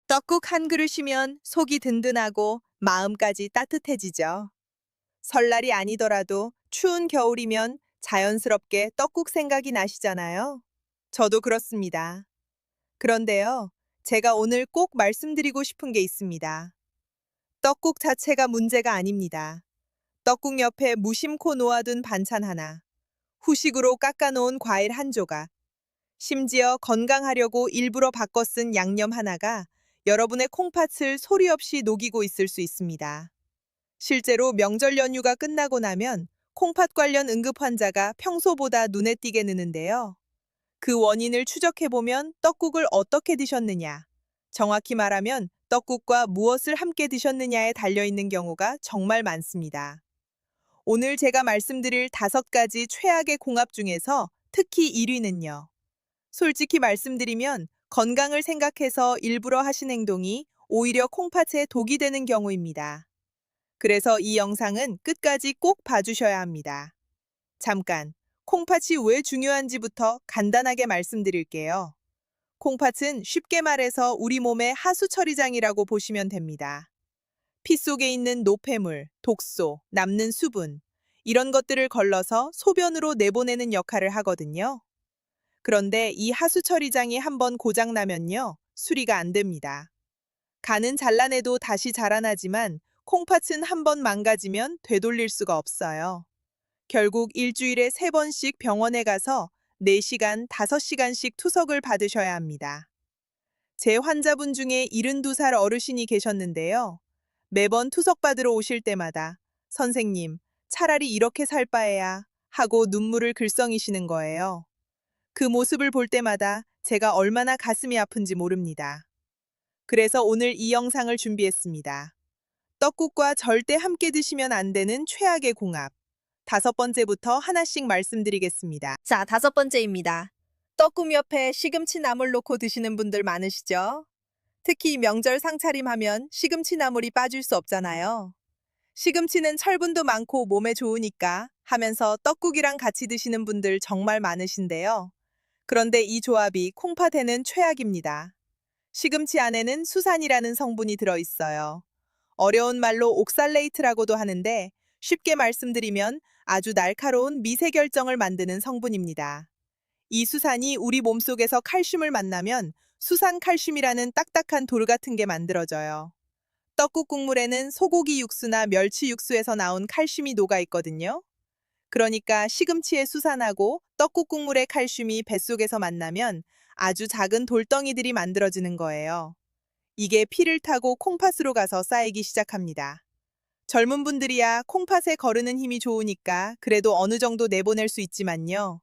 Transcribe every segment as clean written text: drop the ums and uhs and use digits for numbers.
떡국 한 그릇이면 속이 든든하고 마음까지 따뜻해지죠. 설날이 아니더라도 추운 겨울이면 자연스럽게 떡국 생각이 나시잖아요. 저도 그렇습니다. 그런데요, 제가 오늘 꼭 말씀드리고 싶은 게 있습니다. 떡국 자체가 문제가 아닙니다. 떡국 옆에 무심코 놓아둔 반찬 하나, 후식으로 깎아놓은 과일 한 조각, 심지어 건강하려고 일부러 바꿔 쓴 양념 하나가 여러분의 콩팥을 소리 없이 녹이고 있을 수 있습니다. 실제로 명절 연휴가 끝나고 나면 콩팥 관련 응급 환자가 평소보다 눈에 띄게 느는데요. 그 원인을 추적해보면 떡국을 어떻게 드셨느냐, 정확히 말하면 떡국과 무엇을 함께 드셨느냐에 달려있는 경우가 정말 많습니다. 오늘 제가 말씀드릴 5가지 최악의 궁합 중에서 특히 1위는요. 솔직히 말씀드리면 건강을 생각해서 일부러 하신 행동이 오히려 콩팥에 독이 되는 경우입니다. 그래서 이 영상은 끝까지 꼭 봐주셔야 합니다. 잠깐, 콩팥이 왜 중요한지부터 간단하게 말씀드릴게요. 콩팥은 쉽게 말해서 우리 몸의 하수 처리장이라고 보시면 됩니다. 피 속에 있는 노폐물, 독소, 남는 수분, 이런 것들을 걸러서 소변으로 내보내는 역할을 하거든요. 그런데 이 하수 처리장이 한번 고장나면요, 수리가 안 됩니다. 간은 잘라내도 다시 자라나지만 콩팥은 한번 망가지면 되돌릴 수가 없어요. 결국 일주일에 3번씩 병원에 가서 4시간, 5시간씩 투석을 받으셔야 합니다. 제 환자분 중에 72살 어르신이 계셨는데요. 매번 투석 받으러 오실 때마다 선생님, 차라리 이렇게 살 바에야 하고 눈물을 글썽이시는 거예요. 그 모습을 볼 때마다 제가 얼마나 가슴이 아픈지 모릅니다. 그래서 오늘 이 영상을 준비했습니다. 떡국과 절대 함께 드시면 안 되는 최악의 궁합. 5번째부터 하나씩 말씀드리겠습니다. 자, 5번째입니다. 떡국 옆에 시금치 나물 놓고 드시는 분들 많으시죠? 특히 명절 상차림하면 시금치 나물이 빠질 수 없잖아요. 시금치는 철분도 많고 몸에 좋으니까 하면서 떡국이랑 같이 드시는 분들 정말 많으신데요. 그런데 이 조합이 콩팥에는 최악입니다. 시금치 안에는 수산이라는 성분이 들어있어요. 어려운 말로 옥살레이트라고도 하는데 쉽게 말씀드리면 아주 날카로운 미세결정을 만드는 성분입니다. 이 수산이 우리 몸속에서 칼슘을 만나면 수산칼슘이라는 딱딱한 돌 같은 게 만들어져요. 떡국 국물에는 소고기 육수나 멸치 육수에서 나온 칼슘이 녹아 있거든요. 그러니까 시금치의 수산하고 떡국 국물의 칼슘이 뱃속에서 만나면 아주 작은 돌덩이들이 만들어지는 거예요. 이게 피를 타고 콩팥으로 가서 쌓이기 시작합니다. 젊은 분들이야 콩팥에 거르는 힘이 좋으니까 그래도 어느 정도 내보낼 수 있지만요.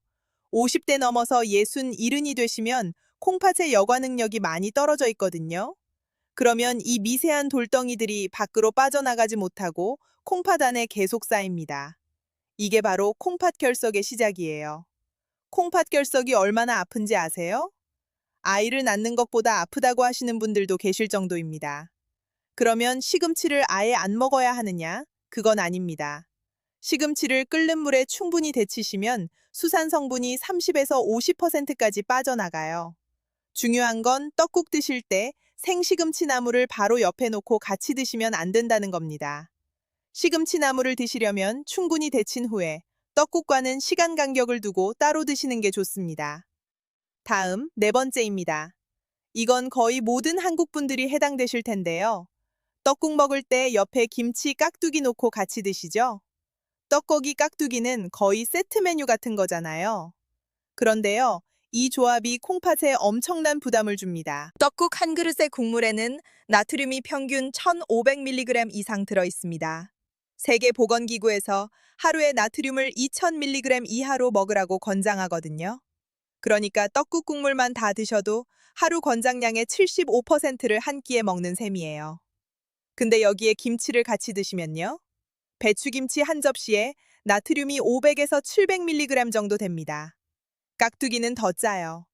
50대 넘어서 60, 70이 되시면 콩팥의 여과 능력이 많이 떨어져 있거든요. 그러면 이 미세한 돌덩이들이 밖으로 빠져나가지 못하고 콩팥 안에 계속 쌓입니다. 이게 바로 콩팥 결석의 시작이에요. 콩팥 결석이 얼마나 아픈지 아세요? 아이를 낳는 것보다 아프다고 하시는 분들도 계실 정도입니다. 그러면 시금치를 아예 안 먹어야 하느냐? 그건 아닙니다. 시금치를 끓는 물에 충분히 데치시면 수산 성분이 30에서 50%까지 빠져나가요. 중요한 건 떡국 드실 때 생시금치 나물을 바로 옆에 놓고 같이 드시면 안 된다는 겁니다. 시금치 나물을 드시려면 충분히 데친 후에 떡국과는 시간 간격을 두고 따로 드시는 게 좋습니다. 다음, 4번째입니다. 이건 거의 모든 한국 분들이 해당되실 텐데요. 떡국 먹을 때 옆에 김치 깍두기 놓고 같이 드시죠? 떡고기 깍두기는 거의 세트 메뉴 같은 거잖아요. 그런데요, 이 조합이 콩팥에 엄청난 부담을 줍니다. 떡국 한 그릇의 국물에는 나트륨이 평균 1500mg 이상 들어 있습니다. 세계보건기구에서 하루에 나트륨을 2000mg 이하로 먹으라고 권장하거든요. 그러니까 떡국 국물만 다 드셔도 하루 권장량의 75%를 한 끼에 먹는 셈이에요. 근데 여기에 김치를 같이 드시면요. 배추김치 한 접시에 나트륨이 500에서 700mg 정도 됩니다. 깍두기는 더 짜요.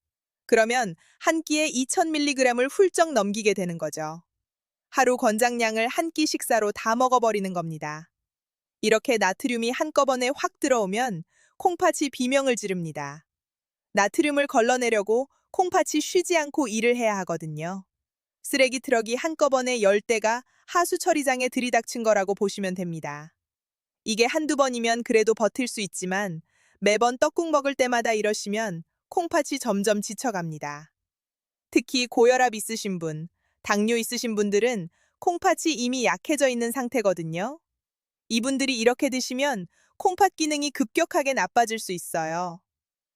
그러면 한 끼에 2000mg을 훌쩍 넘기게 되는 거죠. 하루 권장량을 한 끼 식사로 다 먹어버리는 겁니다. 이렇게 나트륨이 한꺼번에 확 들어오면 콩팥이 비명을 지릅니다. 나트륨을 걸러내려고 콩팥이 쉬지 않고 일을 해야 하거든요. 쓰레기 트럭이 한꺼번에 10대가 하수 처리장에 들이닥친 거라고 보시면 됩니다. 이게 한두 번이면 그래도 버틸 수 있지만 매번 떡국 먹을 때마다 이러시면 콩팥이 점점 지쳐갑니다. 특히 고혈압 있으신 분, 당뇨 있으신 분들은 콩팥이 이미 약해져 있는 상태거든요. 이분들이 이렇게 드시면 콩팥 기능이 급격하게 나빠질 수 있어요.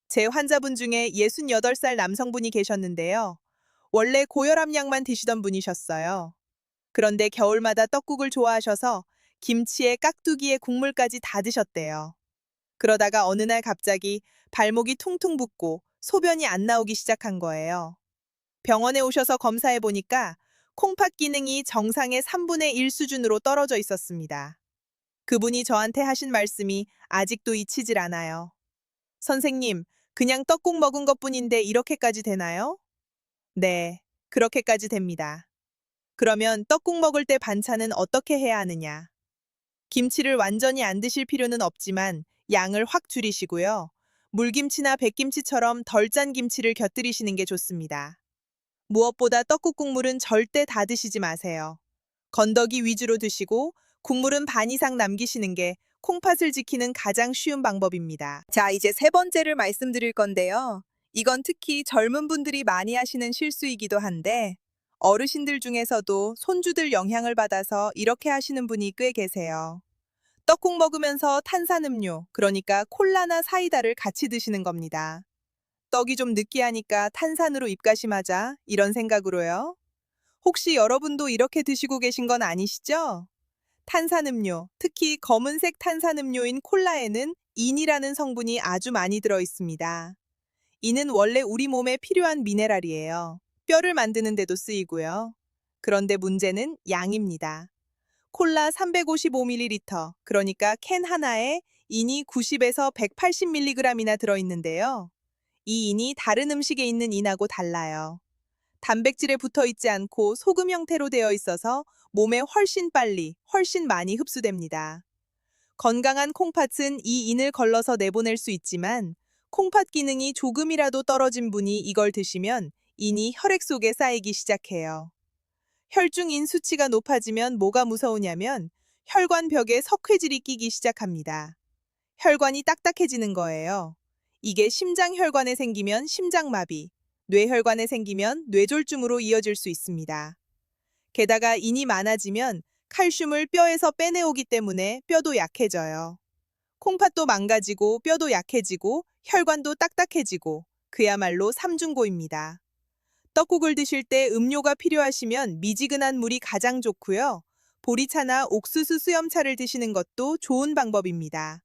제 환자분 중에 68살 남성분이 계셨는데요. 원래 고혈압약만 드시던 분이셨어요. 그런데 겨울마다 떡국을 좋아하셔서 김치에 깍두기에 국물까지 다 드셨대요. 그러다가 어느 날 갑자기 발목이 퉁퉁 붓고 소변이 안 나오기 시작한 거예요. 병원에 오셔서 검사해 보니까 콩팥 기능이 정상의 3분의 1 수준으로 떨어져 있었습니다. 그분이 저한테 하신 말씀이 아직도 잊히질 않아요. 선생님, 그냥 떡국 먹은 것뿐인데 이렇게까지 되나요? 네, 그렇게까지 됩니다. 그러면 떡국 먹을 때 반찬은 어떻게 해야 하느냐? 김치를 완전히 안 드실 필요는 없지만 양을 확 줄이시고요. 물김치나 백김치처럼 덜 짠 김치를 곁들이시는 게 좋습니다. 무엇보다 떡국 국물은 절대 다 드시지 마세요. 건더기 위주로 드시고 국물은 반 이상 남기시는 게 콩팥을 지키는 가장 쉬운 방법입니다. 자, 이제 세 번째를 말씀드릴 건데요. 이건 특히 젊은 분들이 많이 하시는 실수이기도 한데, 어르신들 중에서도 손주들 영향을 받아서 이렇게 하시는 분이 꽤 계세요. 떡국 먹으면서 탄산음료, 그러니까 콜라나 사이다를 같이 드시는 겁니다. 떡이 좀 느끼하니까 탄산으로 입가심하자, 이런 생각으로요. 혹시 여러분도 이렇게 드시고 계신 건 아니시죠? 탄산음료, 특히 검은색 탄산음료인 콜라에는 인이라는 성분이 아주 많이 들어 있습니다. 인은 원래 우리 몸에 필요한 미네랄이에요. 뼈를 만드는 데도 쓰이고요. 그런데 문제는 양입니다. 콜라 355ml, 그러니까 캔 하나에 인이 90에서 180mg이나 들어있는데요. 이 인이 다른 음식에 있는 인하고 달라요. 단백질에 붙어 있지 않고 소금 형태로 되어 있어서 몸에 훨씬 빨리, 훨씬 많이 흡수됩니다. 건강한 콩팥은 이 인을 걸러서 내보낼 수 있지만 콩팥 기능이 조금이라도 떨어진 분이 이걸 드시면 인이 혈액 속에 쌓이기 시작해요. 혈중인 수치가 높아지면 뭐가 무서우냐면 혈관 벽에 석회질이 끼기 시작합니다. 혈관이 딱딱해지는 거예요. 이게 심장혈관에 생기면 심장마비, 뇌혈관에 생기면 뇌졸중으로 이어질 수 있습니다. 게다가 인이 많아지면 칼슘을 뼈에서 빼내오기 때문에 뼈도 약해져요. 콩팥도 망가지고 뼈도 약해지고 혈관도 딱딱해지고 그야말로 삼중고입니다. 떡국을 드실 때 음료가 필요하시면 미지근한 물이 가장 좋고요. 보리차나 옥수수 수염차를 드시는 것도 좋은 방법입니다.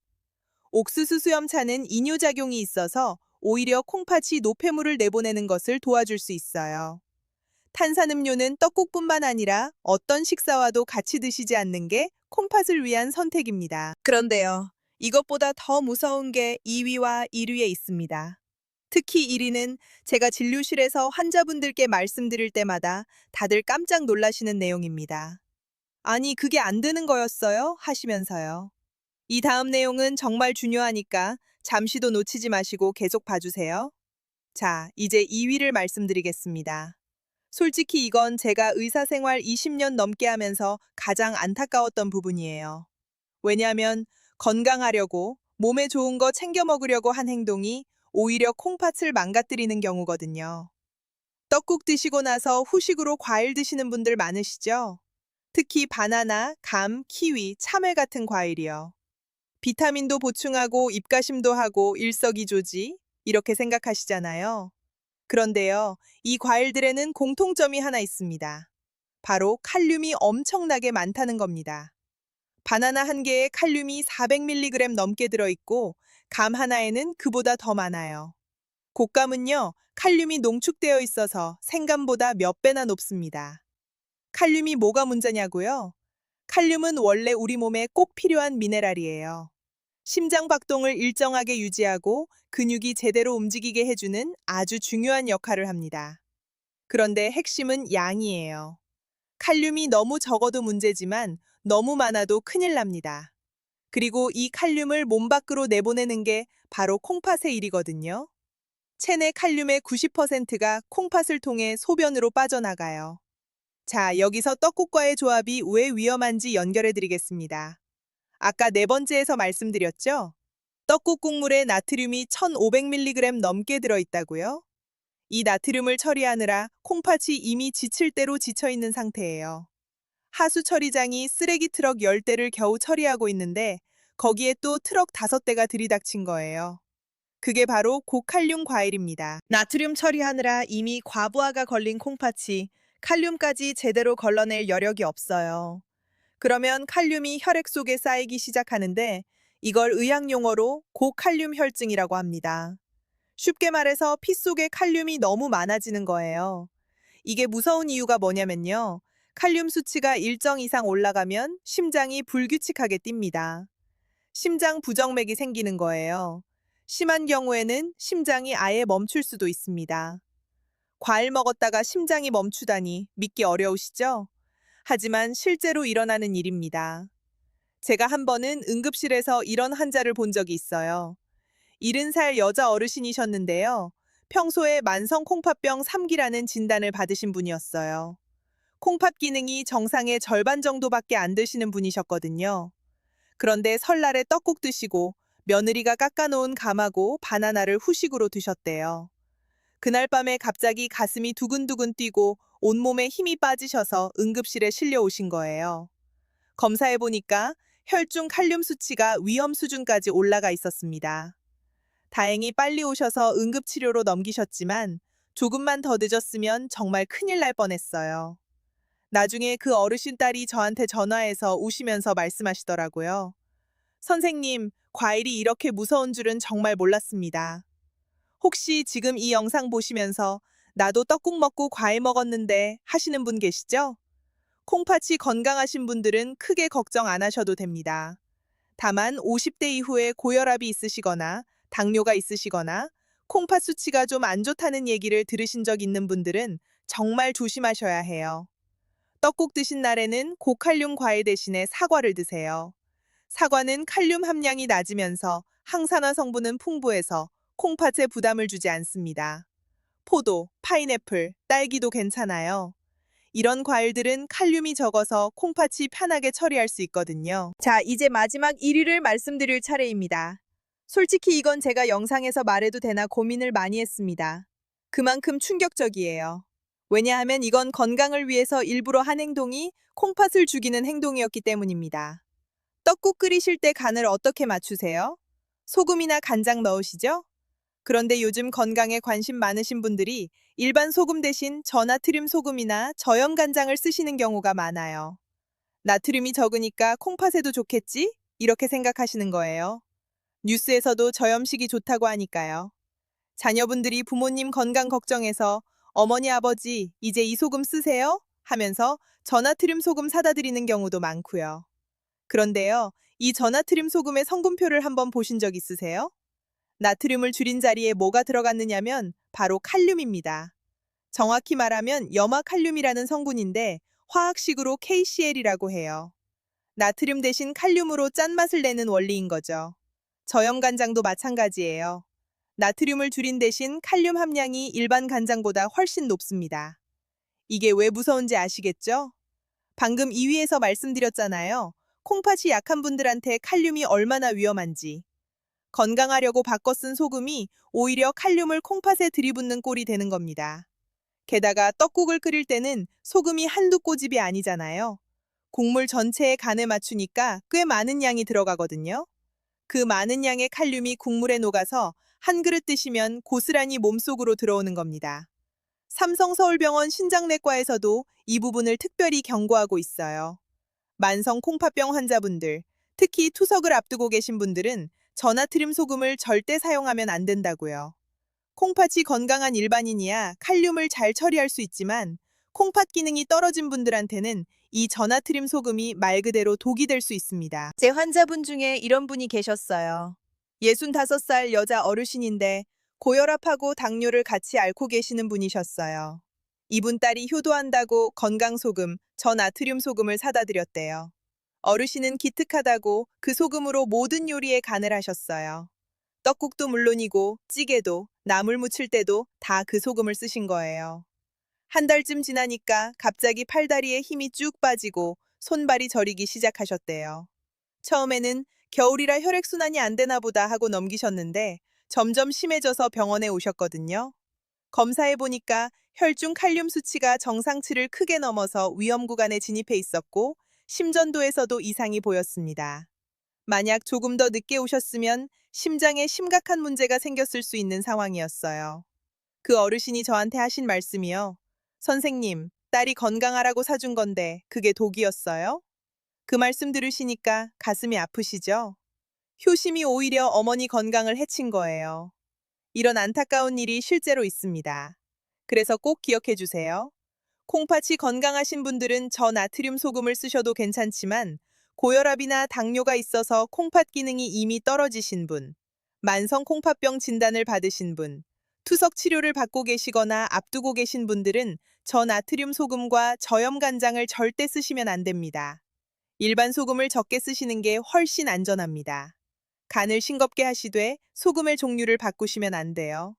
옥수수 수염차는 이뇨작용이 있어서 오히려 콩팥이 노폐물을 내보내는 것을 도와줄 수 있어요. 탄산음료는 떡국뿐만 아니라 어떤 식사와도 같이 드시지 않는 게 콩팥을 위한 선택입니다. 그런데요, 이것보다 더 무서운 게 2위와 1위에 있습니다. 특히 1위는 제가 진료실에서 환자분들께 말씀드릴 때마다 다들 깜짝 놀라시는 내용입니다. 아니, 그게 안 되는 거였어요? 하시면서요. 이 다음 내용은 정말 중요하니까 잠시도 놓치지 마시고 계속 봐주세요. 자, 이제 2위를 말씀드리겠습니다. 솔직히 이건 제가 의사 생활 20년 넘게 하면서 가장 안타까웠던 부분이에요. 왜냐하면 건강하려고 몸에 좋은 거 챙겨 먹으려고 한 행동이 오히려 콩팥을 망가뜨리는 경우거든요. 떡국 드시고 나서 후식으로 과일 드시는 분들 많으시죠? 특히 바나나, 감, 키위, 참외 같은 과일이요. 비타민도 보충하고 입가심도 하고 일석이조지 이렇게 생각하시잖아요. 그런데요, 이 과일들에는 공통점이 하나 있습니다. 바로 칼륨이 엄청나게 많다는 겁니다. 바나나 한 개에 칼륨이 400mg 넘게 들어있고 감 하나에는 그보다 더 많아요. 곶감은요, 칼륨이 농축되어 있어서 생감보다 몇 배나 높습니다. 칼륨이 뭐가 문제냐고요? 칼륨은 원래 우리 몸에 꼭 필요한 미네랄이에요. 심장 박동을 일정하게 유지하고 근육이 제대로 움직이게 해주는 아주 중요한 역할을 합니다. 그런데 핵심은 양이에요. 칼륨이 너무 적어도 문제지만 너무 많아도 큰일 납니다. 그리고 이 칼륨을 몸 밖으로 내보내는 게 바로 콩팥의 일이거든요. 체내 칼륨의 90%가 콩팥을 통해 소변으로 빠져나가요. 자, 여기서 떡국과의 조합이 왜 위험한지 연결해 드리겠습니다. 아까 네 번째에서 말씀드렸죠? 떡국 국물에 나트륨이 1500mg 넘게 들어있다고요? 이 나트륨을 처리하느라 콩팥이 이미 지칠 대로 지쳐 있는 상태예요. 하수 처리장이 쓰레기 트럭 10대를 겨우 처리하고 있는데 거기에 또 트럭 5대가 들이닥친 거예요. 그게 바로 고칼륨 과일입니다. 나트륨 처리하느라 이미 과부하가 걸린 콩팥이 칼륨까지 제대로 걸러낼 여력이 없어요. 그러면 칼륨이 혈액 속에 쌓이기 시작하는데 이걸 의학 용어로 고칼륨 혈증이라고 합니다. 쉽게 말해서 피 속에 칼륨이 너무 많아지는 거예요. 이게 무서운 이유가 뭐냐면요. 칼륨 수치가 일정 이상 올라가면 심장이 불규칙하게 뜁니다. 심장 부정맥이 생기는 거예요. 심한 경우에는 심장이 아예 멈출 수도 있습니다. 과일 먹었다가 심장이 멈추다니 믿기 어려우시죠? 하지만 실제로 일어나는 일입니다. 제가 한 번은 응급실에서 이런 환자를 본 적이 있어요. 70살 여자 어르신이셨는데요. 평소에 만성 콩팥병 3기라는 진단을 받으신 분이었어요. 콩팥 기능이 정상의 절반 정도밖에 안 되시는 분이셨거든요. 그런데 설날에 떡국 드시고 며느리가 깎아놓은 감하고 바나나를 후식으로 드셨대요. 그날 밤에 갑자기 가슴이 두근두근 뛰고 온몸에 힘이 빠지셔서 응급실에 실려오신 거예요. 검사해보니까 혈중 칼륨 수치가 위험 수준까지 올라가 있었습니다. 다행히 빨리 오셔서 응급치료로 넘기셨지만 조금만 더 늦었으면 정말 큰일 날 뻔했어요. 나중에 그 어르신 딸이 저한테 전화해서 우시면서 말씀하시더라고요. 선생님, 과일이 이렇게 무서운 줄은 정말 몰랐습니다. 혹시 지금 이 영상 보시면서 나도 떡국 먹고 과일 먹었는데 하시는 분 계시죠? 콩팥이 건강하신 분들은 크게 걱정 안 하셔도 됩니다. 다만 50대 이후에 고혈압이 있으시거나 당뇨가 있으시거나 콩팥 수치가 좀 안 좋다는 얘기를 들으신 적 있는 분들은 정말 조심하셔야 해요. 떡국 드신 날에는 고칼륨 과일 대신에 사과를 드세요. 사과는 칼륨 함량이 낮으면서 항산화 성분은 풍부해서 콩팥에 부담을 주지 않습니다. 포도, 파인애플, 딸기도 괜찮아요. 이런 과일들은 칼륨이 적어서 콩팥이 편하게 처리할 수 있거든요. 자, 이제 마지막 1위를 말씀드릴 차례입니다. 솔직히 이건 제가 영상에서 말해도 되나 고민을 많이 했습니다. 그만큼 충격적이에요. 왜냐하면 이건 건강을 위해서 일부러 한 행동이 콩팥을 죽이는 행동이었기 때문입니다. 떡국 끓이실 때 간을 어떻게 맞추세요? 소금이나 간장 넣으시죠? 그런데 요즘 건강에 관심 많으신 분들이 일반 소금 대신 저나트륨 소금이나 저염간장을 쓰시는 경우가 많아요. 나트륨이 적으니까 콩팥에도 좋겠지? 이렇게 생각하시는 거예요. 뉴스에서도 저염식이 좋다고 하니까요. 자녀분들이 부모님 건강 걱정해서 어머니 아버지 이제 이 소금 쓰세요? 하면서 저나트륨 소금 사다 드리는 경우도 많고요. 그런데요, 이 저나트륨 소금의 성분표를 한번 보신 적 있으세요? 나트륨을 줄인 자리에 뭐가 들어갔느냐면 바로 칼륨입니다. 정확히 말하면 염화칼륨이라는 성분인데 화학식으로 KCl이라고 해요. 나트륨 대신 칼륨으로 짠맛을 내는 원리인 거죠. 저염간장도 마찬가지예요. 나트륨을 줄인 대신 칼륨 함량이 일반 간장보다 훨씬 높습니다. 이게 왜 무서운지 아시겠죠? 방금 2위에서 말씀드렸잖아요. 콩팥이 약한 분들한테 칼륨이 얼마나 위험한지. 건강하려고 바꿔 쓴 소금이 오히려 칼륨을 콩팥에 들이붓는 꼴이 되는 겁니다. 게다가 떡국을 끓일 때는 소금이 한두 꼬집이 아니잖아요. 국물 전체에 간을 맞추니까 꽤 많은 양이 들어가거든요. 그 많은 양의 칼륨이 국물에 녹아서 한 그릇 드시면 고스란히 몸속으로 들어오는 겁니다. 삼성서울병원 신장내과에서도 이 부분을 특별히 경고하고 있어요. 만성 콩팥병 환자분들, 특히 투석을 앞두고 계신 분들은 저나트륨 소금을 절대 사용하면 안 된다고요. 콩팥이 건강한 일반인이야 칼륨을 잘 처리할 수 있지만 콩팥 기능이 떨어진 분들한테는 이 저나트륨 소금이 말 그대로 독이 될 수 있습니다. 제 환자분 중에 이런 분이 계셨어요. 65살 여자 어르신인데 고혈압하고 당뇨를 같이 앓고 계시는 분이셨어요. 이분 딸이 효도한다고 건강소금, 저나트륨 소금을 사다 드렸대요. 어르신은 기특하다고 그 소금으로 모든 요리에 간을 하셨어요. 떡국도 물론이고 찌개도 나물 무칠 때도 다 그 소금을 쓰신 거예요. 한 달쯤 지나니까 갑자기 팔다리에 힘이 쭉 빠지고 손발이 저리기 시작하셨대요. 처음에는 겨울이라 혈액순환이 안 되나 보다 하고 넘기셨는데 점점 심해져서 병원에 오셨거든요. 검사해 보니까 혈중 칼륨 수치가 정상치를 크게 넘어서 위험 구간에 진입해 있었고 심전도에서도 이상이 보였습니다. 만약 조금 더 늦게 오셨으면 심장에 심각한 문제가 생겼을 수 있는 상황이었어요. 그 어르신이 저한테 하신 말씀이요. 선생님, 딸이 건강하라고 사준 건데 그게 독이었어요? 그 말씀 들으시니까 가슴이 아프시죠? 효심이 오히려 어머니 건강을 해친 거예요. 이런 안타까운 일이 실제로 있습니다. 그래서 꼭 기억해 주세요. 콩팥이 건강하신 분들은 저나트륨 소금을 쓰셔도 괜찮지만 고혈압이나 당뇨가 있어서 콩팥 기능이 이미 떨어지신 분, 만성 콩팥병 진단을 받으신 분, 투석 치료를 받고 계시거나 앞두고 계신 분들은 저나트륨 소금과 저염 간장을 절대 쓰시면 안 됩니다. 일반 소금을 적게 쓰시는 게 훨씬 안전합니다. 간을 싱겁게 하시되 소금의 종류를 바꾸시면 안 돼요.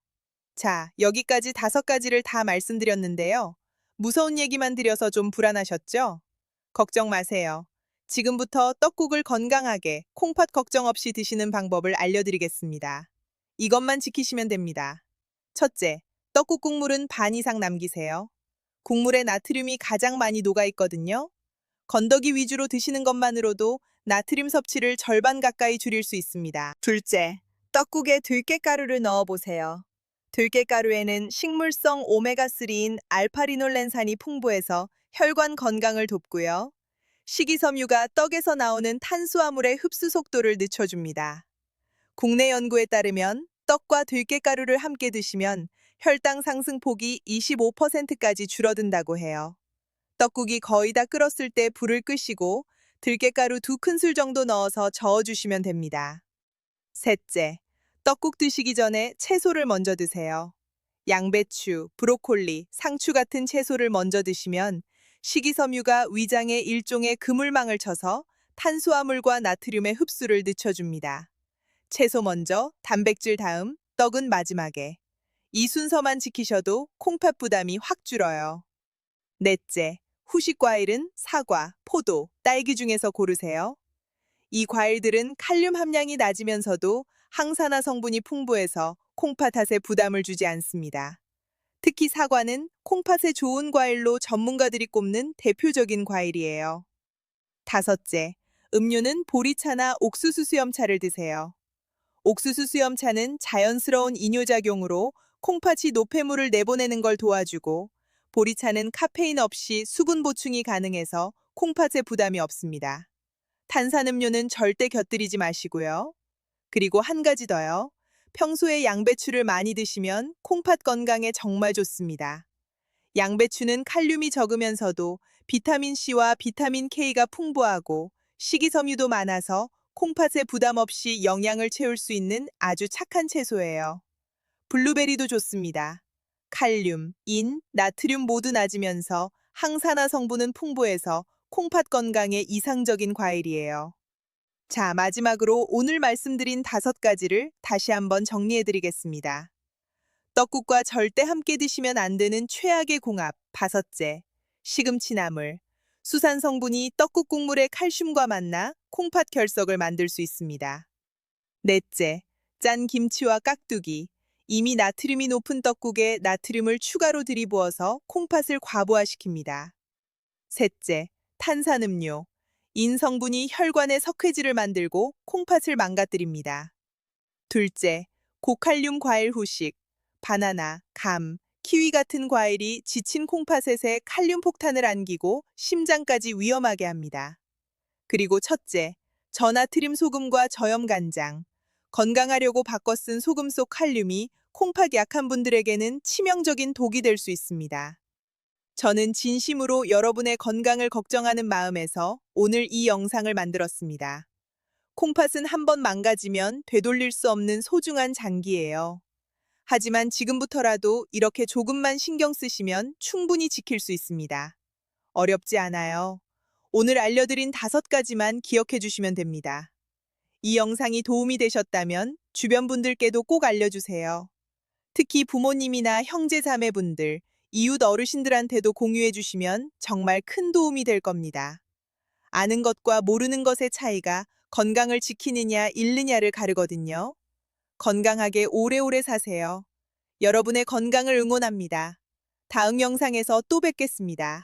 자, 여기까지 5가지를 다 말씀드렸는데요. 무서운 얘기만 드려서 좀 불안하셨죠? 걱정 마세요. 지금부터 떡국을 건강하게 콩팥 걱정 없이 드시는 방법을 알려드리겠습니다. 이것만 지키시면 됩니다. 첫째, 떡국 국물은 반 이상 남기세요. 국물에 나트륨이 가장 많이 녹아 있거든요. 건더기 위주로 드시는 것만으로도 나트륨 섭취를 절반 가까이 줄일 수 있습니다. 둘째, 떡국에 들깨가루를 넣어보세요. 들깨가루에는 식물성 오메가3인 알파리놀렌산이 풍부해서 혈관 건강을 돕고요. 식이섬유가 떡에서 나오는 탄수화물의 흡수 속도를 늦춰줍니다. 국내 연구에 따르면 떡과 들깨가루를 함께 드시면 혈당 상승폭이 25%까지 줄어든다고 해요. 떡국이 거의 다 끓었을 때 불을 끄시고 들깨가루 2큰술 정도 넣어서 저어주시면 됩니다. 셋째, 떡국 드시기 전에 채소를 먼저 드세요. 양배추, 브로콜리, 상추 같은 채소를 먼저 드시면 식이섬유가 위장에 일종의 그물망을 쳐서 탄수화물과 나트륨의 흡수를 늦춰줍니다. 채소 먼저, 단백질 다음, 떡은 마지막에. 이 순서만 지키셔도 콩팥 부담이 확 줄어요. 넷째, 후식 과일은 사과, 포도, 딸기 중에서 고르세요. 이 과일들은 칼륨 함량이 낮으면서도 항산화 성분이 풍부해서 콩팥에 부담을 주지 않습니다. 특히 사과는 콩팥에 좋은 과일로 전문가들이 꼽는 대표적인 과일이에요. 다섯째, 음료는 보리차나 옥수수 수염차를 드세요. 옥수수 수염차는 자연스러운 이뇨작용으로 콩팥이 노폐물을 내보내는 걸 도와주고 보리차는 카페인 없이 수분 보충이 가능해서 콩팥에 부담이 없습니다. 탄산음료는 절대 곁들이지 마시고요. 그리고 한 가지 더요. 평소에 양배추를 많이 드시면 콩팥 건강에 정말 좋습니다. 양배추는 칼륨이 적으면서도 비타민 C와 비타민 K가 풍부하고 식이섬유도 많아서 콩팥에 부담 없이 영양을 채울 수 있는 아주 착한 채소예요. 블루베리도 좋습니다. 칼륨, 인, 나트륨 모두 낮으면서 항산화 성분은 풍부해서 콩팥 건강에 이상적인 과일이에요. 자, 마지막으로 오늘 말씀드린 5가지를 다시 한번 정리해드리겠습니다. 떡국과 절대 함께 드시면 안 되는 최악의 궁합, 5째. 시금치나물. 수산 성분이 떡국 국물의 칼슘과 만나 콩팥 결석을 만들 수 있습니다. 넷째, 짠 김치와 깍두기. 이미 나트륨이 높은 떡국에 나트륨을 추가로 들이부어서 콩팥을 과부하시킵니다. 셋째, 탄산음료. 인 성분이 혈관의 석회질을 만들고 콩팥을 망가뜨립니다. 둘째, 고칼륨 과일 후식. 바나나, 감, 키위 같은 과일이 지친 콩팥에 칼륨 폭탄을 안기고 심장까지 위험하게 합니다. 그리고 첫째, 저나트륨 소금과 저염 간장. 건강하려고 바꿔 쓴 소금 속 칼륨이 콩팥 약한 분들에게는 치명적인 독이 될 수 있습니다. 저는 진심으로 여러분의 건강을 걱정하는 마음에서 오늘 이 영상을 만들었습니다. 콩팥은 한번 망가지면 되돌릴 수 없는 소중한 장기예요. 하지만 지금부터라도 이렇게 조금만 신경 쓰시면 충분히 지킬 수 있습니다. 어렵지 않아요. 오늘 알려드린 5가지만 기억해 주시면 됩니다. 이 영상이 도움이 되셨다면 주변 분들께도 꼭 알려주세요. 특히 부모님이나 형제 자매분들, 이웃 어르신들한테도 공유해 주시면 정말 큰 도움이 될 겁니다. 아는 것과 모르는 것의 차이가 건강을 지키느냐 잃느냐를 가르거든요. 건강하게 오래오래 사세요. 여러분의 건강을 응원합니다. 다음 영상에서 또 뵙겠습니다.